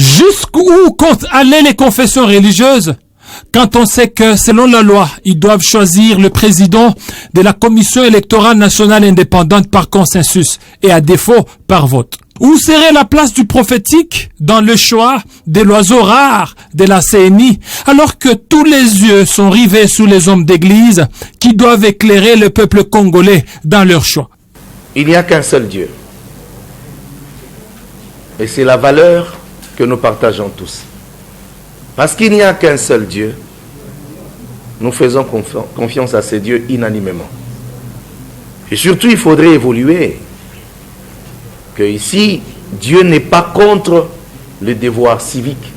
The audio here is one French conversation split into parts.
Jusqu'où comptent aller les confessions religieuses quand on sait que, selon la loi, ils doivent choisir le président de la Commission électorale nationale indépendante par consensus et à défaut par vote? Où serait la place du prophétique dans le choix de l'oiseau rare de la CNI, alors que tous les yeux sont rivés sur les hommes d'église qui doivent éclairer le peuple congolais dans leur choix? Il n'y a qu'un seul Dieu. Et c'est la valeur que nous partageons tous. Parce qu'il n'y a qu'un seul Dieu, nous faisons confiance à ces dieux unanimement. Et surtout, il faudrait évoluer. Que ici, Dieu n'est pas contre le devoir civique.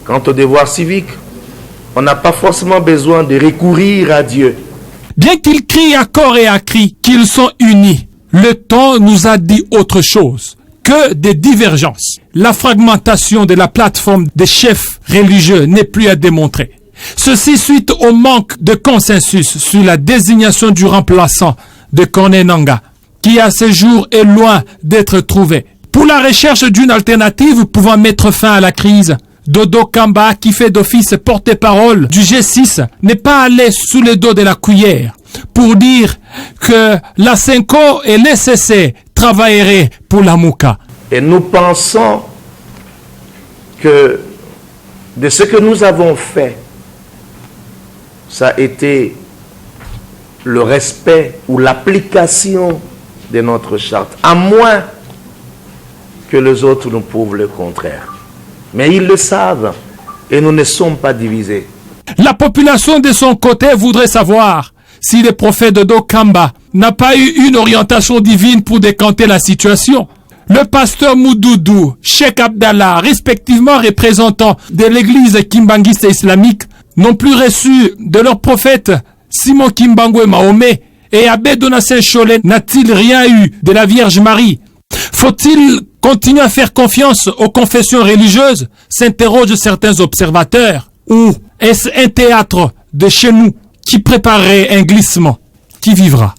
Quant au devoir civique, on n'a pas forcément besoin de recourir à Dieu. Bien qu'ils crient à corps et à cri qu'ils sont unis, le temps nous a dit autre chose que des divergences. La fragmentation de la plateforme des chefs religieux n'est plus à démontrer. Ceci suite au manque de consensus sur la désignation du remplaçant de Corneille Nangaa, qui à ce jour est loin d'être trouvé. Pour la recherche d'une alternative pouvant mettre fin à la crise, Dodo Kamba, qui fait d'office porte-parole du G6, n'est pas allé sous le dos de la cuillère pour dire que la Senko et l'ECC travailleraient pour la Mouka. Et nous pensons que de ce que nous avons fait, ça a été le respect ou l'application de notre charte, à moins que les autres nous prouvent le contraire. Mais ils le savent et nous ne sommes pas divisés. La population de son côté voudrait savoir si le prophète Dodo Kamba n'a pas eu une orientation divine pour décanter la situation. Le pasteur Moudoudou, Cheikh Abdallah, respectivement représentants de l'église kimbangiste islamique, n'ont plus reçu de leur prophète Simon Kimbangwe Mahomet, et Abbé Donatien Cholet n'a-t-il rien eu de la Vierge Marie? Faut-il continuer à faire confiance aux confessions religieuses? S'interrogent certains observateurs. Ou est-ce un théâtre de chez nous qui préparerait un glissement? Qui vivra,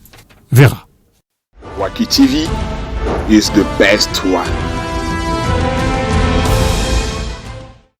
verra. Waki TV is the best one.